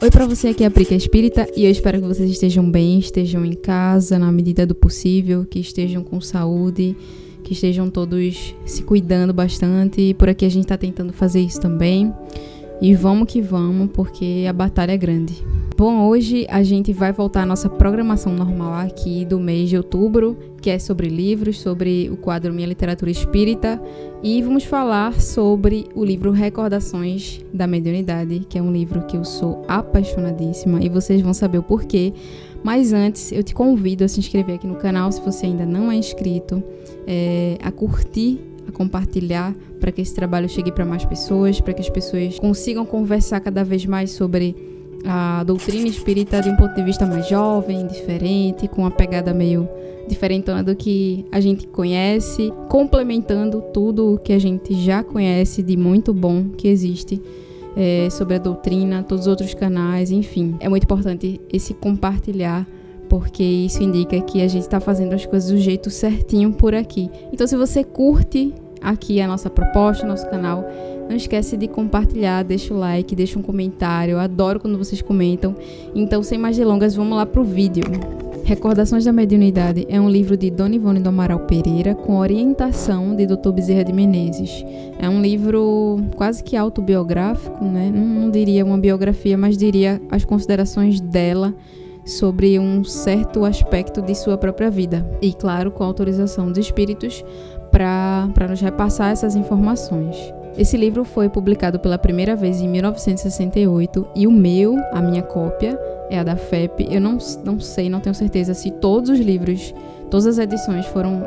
Oi pra você, aqui é a Prica Espírita e eu espero que vocês estejam bem, estejam em casa na medida do possível, que estejam com saúde, que estejam todos se cuidando bastante. E por aqui a gente tá tentando fazer isso também. E vamos que vamos, porque a batalha é grande. Bom, hoje a gente vai voltar à nossa programação normal aqui do mês de outubro, que é sobre livros, sobre o quadro Minha Literatura Espírita, e vamos falar sobre o livro Recordações da Mediunidade, que é um livro que eu sou apaixonadíssima e vocês vão saber o porquê. Mas antes, eu te convido a se inscrever aqui no canal, se você ainda não é inscrito, a curtir, a compartilhar, para que esse trabalho chegue para mais pessoas, para que as pessoas consigam conversar cada vez mais sobre a doutrina espírita de um ponto de vista mais jovem, diferente, com uma pegada meio diferentona do que a gente conhece, complementando tudo o que a gente já conhece de muito bom que existe sobre a doutrina, todos os outros canais, enfim. É muito importante esse compartilhar, porque isso indica que a gente está fazendo as coisas do jeito certinho por aqui. Então, se você curte aqui a nossa proposta, nosso canal, não esquece de compartilhar, deixa o like, deixa um comentário. Eu adoro quando vocês comentam. Então, sem mais delongas, vamos lá pro vídeo. Recordações da Mediunidade é um livro de Dona Ivone do Amaral Pereira, com orientação de Dr. Bezerra de Menezes. É um livro quase que autobiográfico, né? Não diria uma biografia, mas diria as considerações dela sobre um certo aspecto de sua própria vida. E, claro, com a autorização dos espíritos para nos repassar essas informações. Esse livro foi publicado pela primeira vez em 1968 e a minha cópia, é a da FEP. Eu não sei, não tenho certeza se todos os livros, todas as edições foram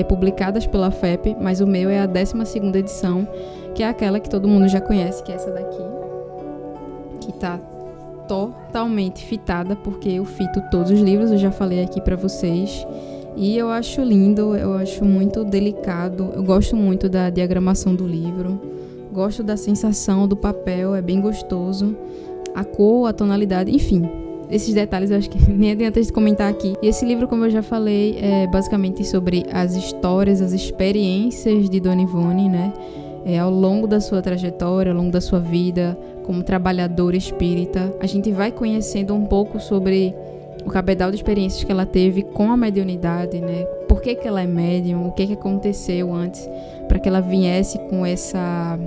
publicadas pela FEP, mas o meu é a 12ª edição, que é aquela que todo mundo já conhece, que é essa daqui, que está totalmente fitada, porque eu fito todos os livros, eu já falei aqui para vocês. E eu acho lindo, eu acho muito delicado, eu gosto muito da diagramação do livro, gosto da sensação do papel, é bem gostoso, a cor, a tonalidade, enfim, esses detalhes eu acho que nem adianta de comentar aqui. E esse livro, como eu já falei, é basicamente sobre as histórias, as experiências de Dona Ivone, né? Ao longo da sua trajetória, ao longo da sua vida como trabalhadora espírita. A gente vai conhecendo um pouco sobre o cabedal de experiências que ela teve com a mediunidade, né? Por que ela é médium, o que aconteceu antes para que ela viesse com essa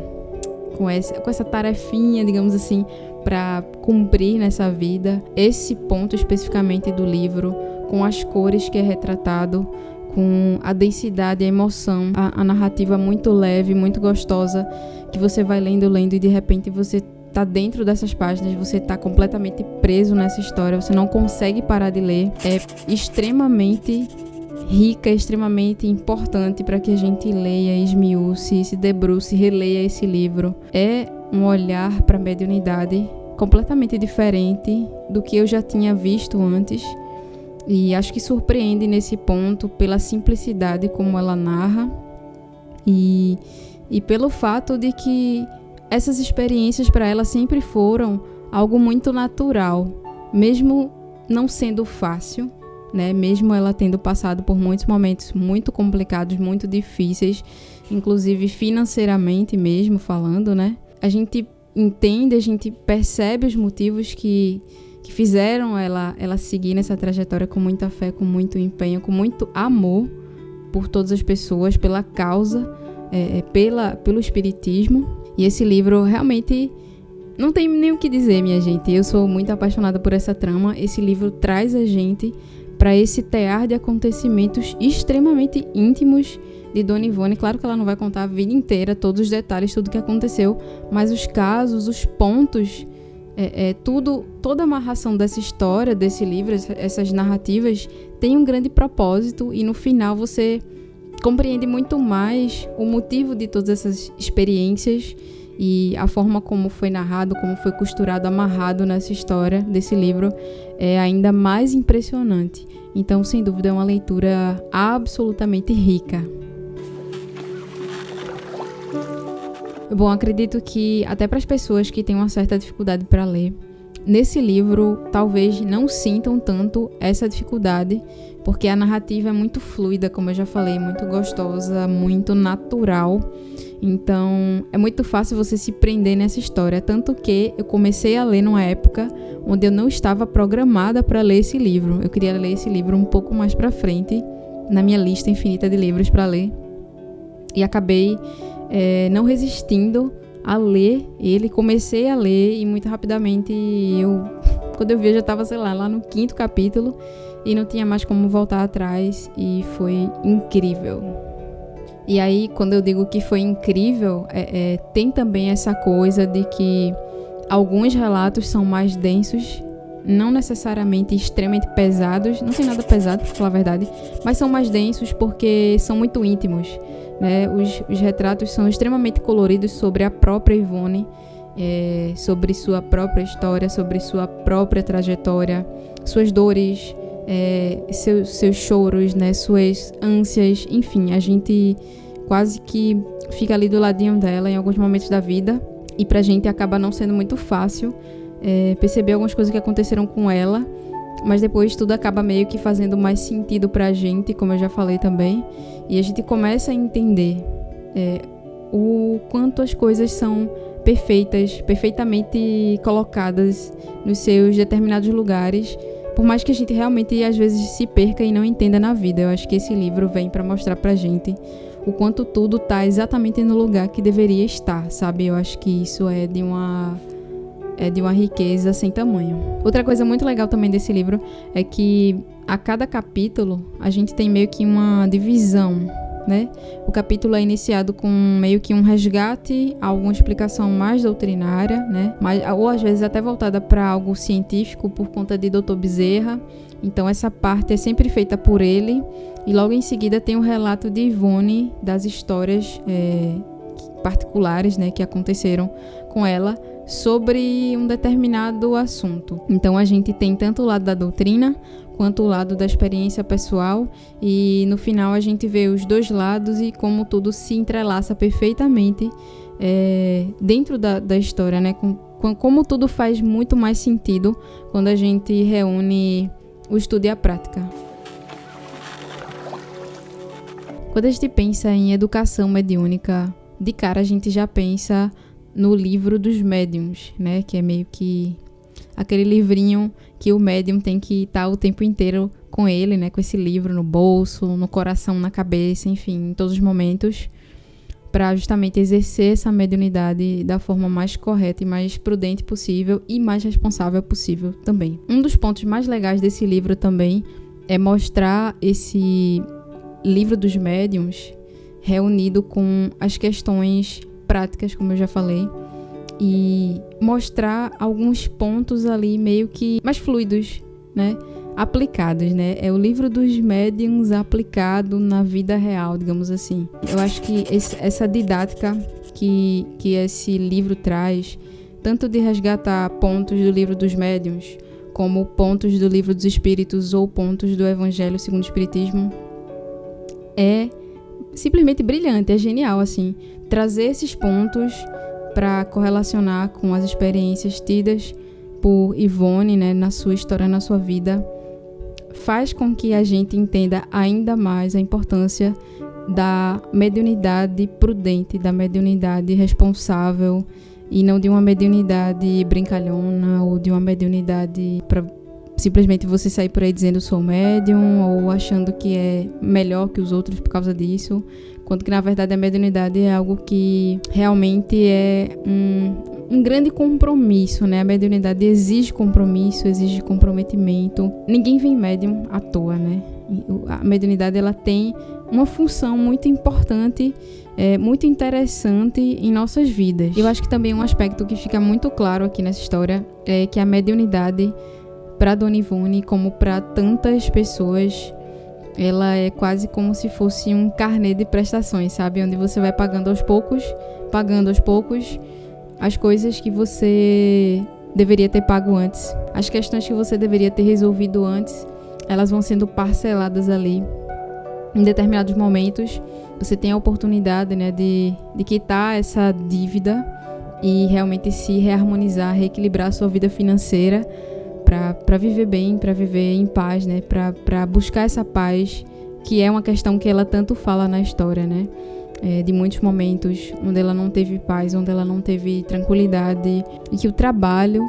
tarefinha, digamos assim, para cumprir nessa vida. Esse ponto especificamente do livro, com as cores que é retratado, com a densidade, a emoção, a narrativa muito leve, muito gostosa, que você vai lendo e de repente você tá dentro dessas páginas, você tá completamente preso nessa história, você não consegue parar de ler. É extremamente rica, extremamente importante para que a gente leia, esmiúce, se debruce, releia esse livro. É um olhar para a mediunidade completamente diferente do que eu já tinha visto antes, e acho que surpreende nesse ponto pela simplicidade como ela narra e pelo fato de que essas experiências para ela sempre foram algo muito natural, mesmo não sendo fácil, né? Mesmo ela tendo passado por muitos momentos muito complicados, muito difíceis, inclusive financeiramente mesmo falando, né? A gente entende, a gente percebe os motivos que fizeram ela seguir nessa trajetória com muita fé, com muito empenho, com muito amor por todas as pessoas, pela causa, pelo espiritismo. E esse livro realmente não tem nem o que dizer, minha gente. Eu sou muito apaixonada por essa trama. Esse livro traz a gente para esse tear de acontecimentos extremamente íntimos de Dona Ivone. Claro que ela não vai contar a vida inteira, todos os detalhes, tudo que aconteceu, mas os casos, os pontos, toda a amarração dessa história, desse livro, essas narrativas, tem um grande propósito e no final você compreende muito mais o motivo de todas essas experiências e a forma como foi narrado, como foi costurado, amarrado nessa história desse livro é ainda mais impressionante. Então, sem dúvida, é uma leitura absolutamente rica. Bom, acredito que até para as pessoas que têm uma certa dificuldade para ler, nesse livro talvez não sintam tanto essa dificuldade, porque a narrativa é muito fluida, como eu já falei, muito gostosa, muito natural. Então, é muito fácil você se prender nessa história. Tanto que eu comecei a ler numa época onde eu não estava programada para ler esse livro. Eu queria ler esse livro um pouco mais para frente, na minha lista infinita de livros para ler. E acabei não resistindo a ler ele. Comecei a ler e muito rapidamente, quando eu vi, eu já estava, lá no 5º capítulo e não tinha mais como voltar atrás. E foi incrível. E aí, quando eu digo que foi incrível, tem também essa coisa de que alguns relatos são mais densos, não necessariamente extremamente pesados, não tem nada pesado, pra falar a verdade, mas são mais densos porque são muito íntimos, né? Os retratos são extremamente coloridos sobre a própria Yvonne, sobre sua própria história, sobre sua própria trajetória, suas dores, seus choros, né, suas ânsias, enfim, a gente quase que fica ali do ladinho dela em alguns momentos da vida, e pra gente acaba não sendo muito fácil perceber algumas coisas que aconteceram com ela, mas depois tudo acaba meio que fazendo mais sentido pra gente, como eu já falei também, e a gente começa a entender o quanto as coisas são perfeitamente colocadas nos seus determinados lugares, por mais que a gente realmente às vezes se perca e não entenda na vida. Eu acho que esse livro vem para mostrar pra gente o quanto tudo tá exatamente no lugar que deveria estar, sabe? Eu acho que isso é de uma riqueza sem tamanho. Outra coisa muito legal também desse livro é que a cada capítulo a gente tem meio que uma divisão, né? O capítulo é iniciado com meio que um resgate, alguma explicação mais doutrinária, né? Ou às vezes até voltada para algo científico por conta de Dr. Bezerra. Então essa parte é sempre feita por ele. E logo em seguida tem o relato de Yvonne das histórias particulares, né, que aconteceram com ela sobre um determinado assunto. Então a gente tem tanto o lado da doutrina quanto o lado da experiência pessoal, e no final a gente vê os dois lados e como tudo se entrelaça perfeitamente dentro da história, né? Como tudo faz muito mais sentido quando a gente reúne o estudo e a prática. Quando a gente pensa em educação mediúnica, de cara a gente já pensa no livro dos médiuns, né? Que é meio que aquele livrinho que o médium tem que estar o tempo inteiro com ele, né? Com esse livro no bolso, no coração, na cabeça, enfim, em todos os momentos, para justamente exercer essa mediunidade da forma mais correta e mais prudente possível e mais responsável possível também. Um dos pontos mais legais desse livro também é mostrar esse livro dos médiuns reunido com as questões práticas, como eu já falei, e mostrar alguns pontos ali meio que mais fluidos, né? Aplicados, né? É o livro dos médiuns aplicado na vida real, digamos assim. Eu acho que essa didática que esse livro traz, tanto de resgatar pontos do livro dos médiuns, como pontos do livro dos espíritos ou pontos do Evangelho segundo o Espiritismo, é simplesmente brilhante, é genial, assim. Trazer esses pontos para correlacionar com as experiências tidas por Yvonne, né, na sua história, na sua vida, faz com que a gente entenda ainda mais a importância da mediunidade prudente, da mediunidade responsável, e não de uma mediunidade brincalhona ou de uma mediunidade para simplesmente você sair por aí dizendo sou médium ou achando que é melhor que os outros por causa disso, quando que na verdade a mediunidade é algo que realmente é um grande compromisso, né? A mediunidade exige compromisso, exige comprometimento. Ninguém vem médium à toa, né? A mediunidade ela tem uma função muito importante, muito interessante em nossas vidas. Eu acho que também um aspecto que fica muito claro aqui nessa história é que a mediunidade, para Dona Yvonne, como para tantas pessoas, ela é quase como se fosse um carnê de prestações, sabe? Onde você vai pagando aos poucos as coisas que você deveria ter pago antes. As questões que você deveria ter resolvido antes, elas vão sendo parceladas ali. Em determinados momentos, você tem a oportunidade, né, de quitar essa dívida e realmente se reharmonizar, reequilibrar a sua vida financeira para viver bem, para viver em paz, né? Para buscar essa paz, que é uma questão que ela tanto fala na história, né? De muitos momentos onde ela não teve paz, onde ela não teve tranquilidade, e que o trabalho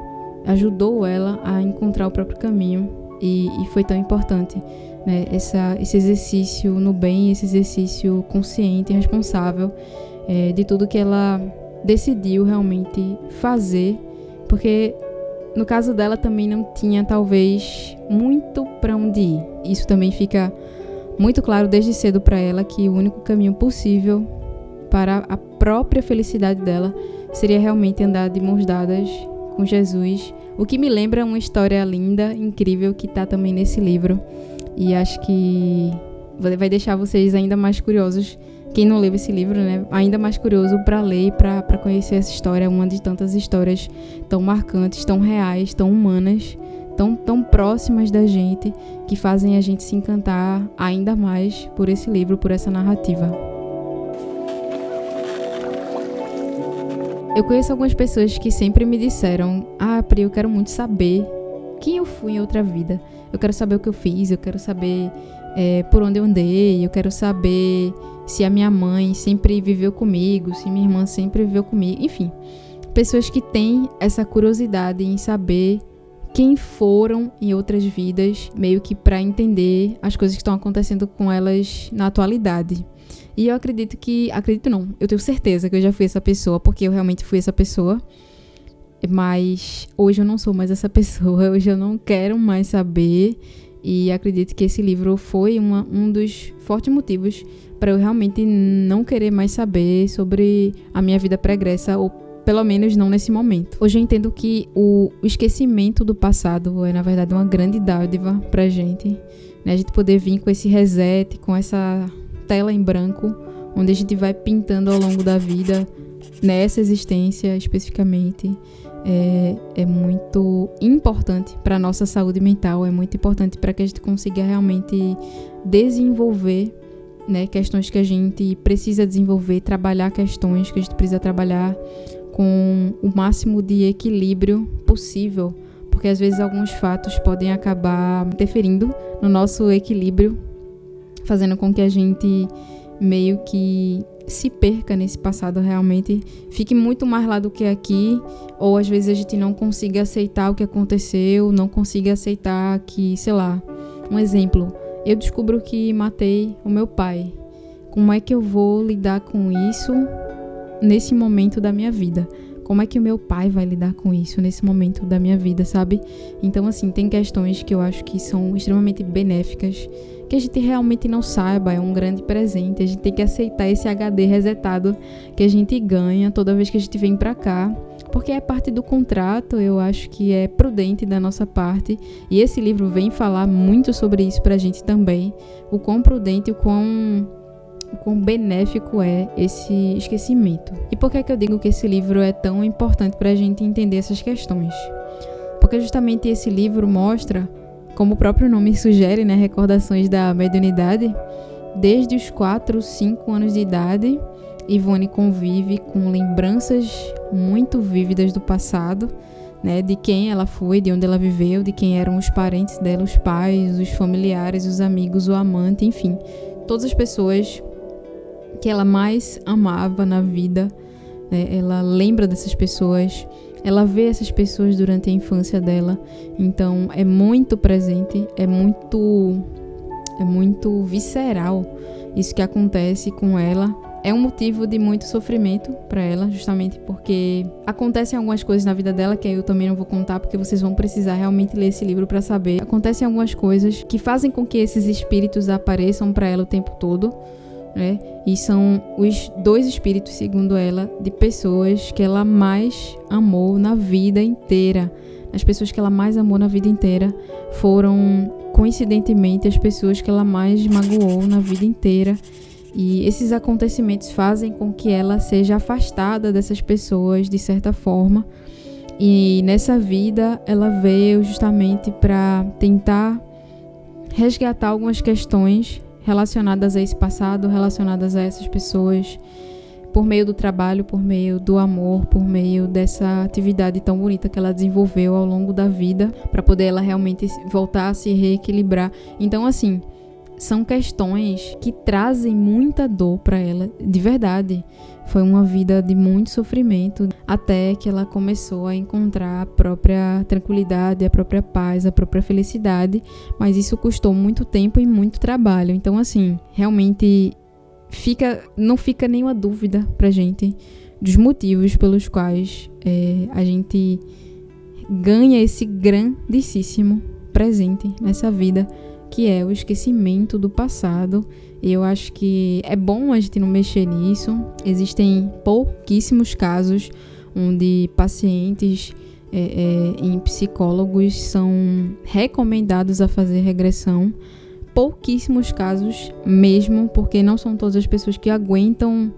ajudou ela a encontrar o próprio caminho, e foi tão importante, né? Esse exercício no bem, esse exercício consciente e responsável de tudo que ela decidiu realmente fazer, porque no caso dela também não tinha talvez muito para onde ir. Isso também fica muito claro desde cedo para ela, que o único caminho possível para a própria felicidade dela seria realmente andar de mãos dadas com Jesus, o que me lembra uma história linda, incrível, que está também nesse livro, e acho que vai deixar vocês ainda mais curiosos, quem não leu esse livro, né, ainda mais curioso para ler e para conhecer essa história, uma de tantas histórias tão marcantes, tão reais, tão humanas, tão próximas da gente, que fazem a gente se encantar ainda mais por esse livro, por essa narrativa. Eu conheço algumas pessoas que sempre me disseram: Pri, eu quero muito saber quem eu fui em outra vida. Eu quero saber o que eu fiz, eu quero saber por onde eu andei, eu quero saber se a minha mãe sempre viveu comigo, se minha irmã sempre viveu comigo. Enfim, pessoas que têm essa curiosidade em saber quem foram em outras vidas, meio que para entender as coisas que estão acontecendo com elas na atualidade. E eu eu tenho certeza que eu já fui essa pessoa, porque eu realmente fui essa pessoa. Mas hoje eu não sou mais essa pessoa, hoje eu não quero mais saber, e acredito que esse livro foi um dos fortes motivos para eu realmente não querer mais saber sobre a minha vida pregressa, ou pelo menos não nesse momento. Hoje eu entendo que o esquecimento do passado é, na verdade, uma grande dádiva pra gente, né? A gente poder vir com esse reset, com essa tela em branco, onde a gente vai pintando ao longo da vida, nessa existência especificamente, é muito importante para a nossa saúde mental, é muito importante para que a gente consiga realmente desenvolver, né, questões que a gente precisa desenvolver, trabalhar questões que a gente precisa trabalhar com o máximo de equilíbrio possível, porque às vezes alguns fatos podem acabar interferindo no nosso equilíbrio, fazendo com que a gente meio que se perca nesse passado, realmente fique muito mais lá do que aqui, ou às vezes a gente não consiga aceitar o que aconteceu, não consiga aceitar que, sei lá, um exemplo, eu descubro que matei o meu pai. Como é que eu vou lidar com isso nesse momento da minha vida? Como é que o meu pai vai lidar com isso nesse momento da minha vida, sabe? Então, assim, tem questões que eu acho que são extremamente benéficas, que a gente realmente não saiba, é um grande presente. A gente tem que aceitar esse HD resetado que a gente ganha toda vez que a gente vem pra cá, porque é parte do contrato. Eu acho que é prudente da nossa parte, e esse livro vem falar muito sobre isso pra gente também, o quão prudente, o quão benéfico é esse esquecimento. E por que eu digo que esse livro é tão importante pra gente entender essas questões? Porque justamente esse livro mostra, como o próprio nome sugere, né, recordações da mediunidade. Desde os 4, 5 anos de idade, Ivone convive com lembranças muito vívidas do passado, né, de quem ela foi, de onde ela viveu, de quem eram os parentes dela, os pais, os familiares, os amigos, o amante, enfim, todas as pessoas que ela mais amava na vida, né, ela lembra dessas pessoas, ela vê essas pessoas durante a infância dela, então é muito presente, é muito visceral isso que acontece com ela. É um motivo de muito sofrimento para ela, justamente porque acontecem algumas coisas na vida dela que eu também não vou contar, porque vocês vão precisar realmente ler esse livro para saber. Acontecem algumas coisas que fazem com que esses espíritos apareçam para ela o tempo todo, né? E são os 2 espíritos, segundo ela, de pessoas que ela mais amou na vida inteira. As pessoas que ela mais amou na vida inteira foram, coincidentemente, as pessoas que ela mais magoou na vida inteira. E esses acontecimentos fazem com que ela seja afastada dessas pessoas, de certa forma. E nessa vida, ela veio justamente para tentar resgatar algumas questões relacionadas a esse passado, relacionadas a essas pessoas, por meio do trabalho, por meio do amor, por meio dessa atividade tão bonita que ela desenvolveu ao longo da vida, para poder ela realmente voltar a se reequilibrar. Então, assim, são questões que trazem muita dor para ela, de verdade. Foi uma vida de muito sofrimento, até que ela começou a encontrar a própria tranquilidade, a própria paz, a própria felicidade, mas isso custou muito tempo e muito trabalho. Então, assim, realmente não fica nenhuma dúvida pra gente dos motivos pelos quais a gente ganha esse grandíssimo presente nessa vida, que é o esquecimento do passado. E eu acho que é bom a gente não mexer nisso. Existem pouquíssimos casos onde pacientes em psicólogos são recomendados a fazer regressão. Pouquíssimos casos mesmo, porque não são todas as pessoas que aguentam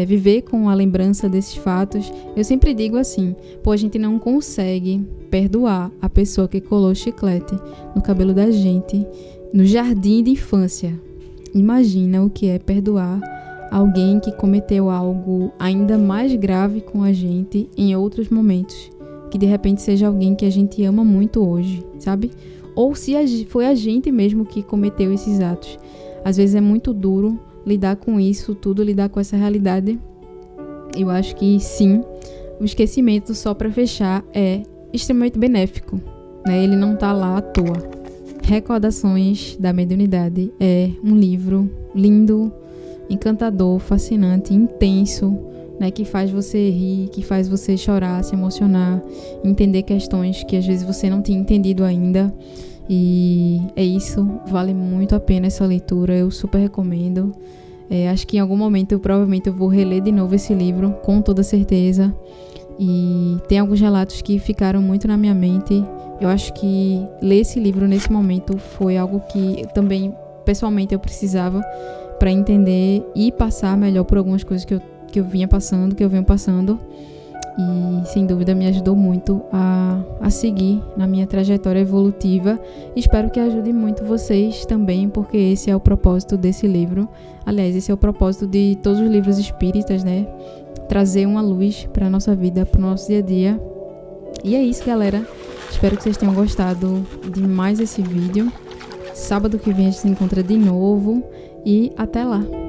viver com a lembrança desses fatos. Eu sempre digo assim, a gente não consegue perdoar a pessoa que colou chiclete no cabelo da gente no jardim de infância. Imagina o que é perdoar alguém que cometeu algo ainda mais grave com a gente em outros momentos, que de repente seja alguém que a gente ama muito hoje, sabe? Ou se foi a gente mesmo que cometeu esses atos. Às vezes é muito duro lidar com isso tudo, lidar com essa realidade. Eu acho que sim, o esquecimento, só para fechar, é extremamente benéfico, né? Ele não tá lá à toa. Recordações da Mediunidade é um livro lindo, encantador, fascinante, intenso, né, que faz você rir, que faz você chorar, se emocionar, entender questões que às vezes você não tinha entendido ainda. E é isso, vale muito a pena essa leitura, eu super recomendo. Acho que em algum momento provavelmente eu vou reler de novo esse livro, com toda certeza. E tem alguns relatos que ficaram muito na minha mente. Eu acho que ler esse livro nesse momento foi algo que também, pessoalmente, eu precisava para entender e passar melhor por algumas coisas que eu venho passando. E, sem dúvida, me ajudou muito a seguir na minha trajetória evolutiva. Espero que ajude muito vocês também, porque esse é o propósito desse livro. Aliás, esse é o propósito de todos os livros espíritas, né? Trazer uma luz para a nossa vida, para o nosso dia a dia. E é isso, galera. Espero que vocês tenham gostado de mais esse vídeo. Sábado que vem a gente se encontra de novo. E até lá!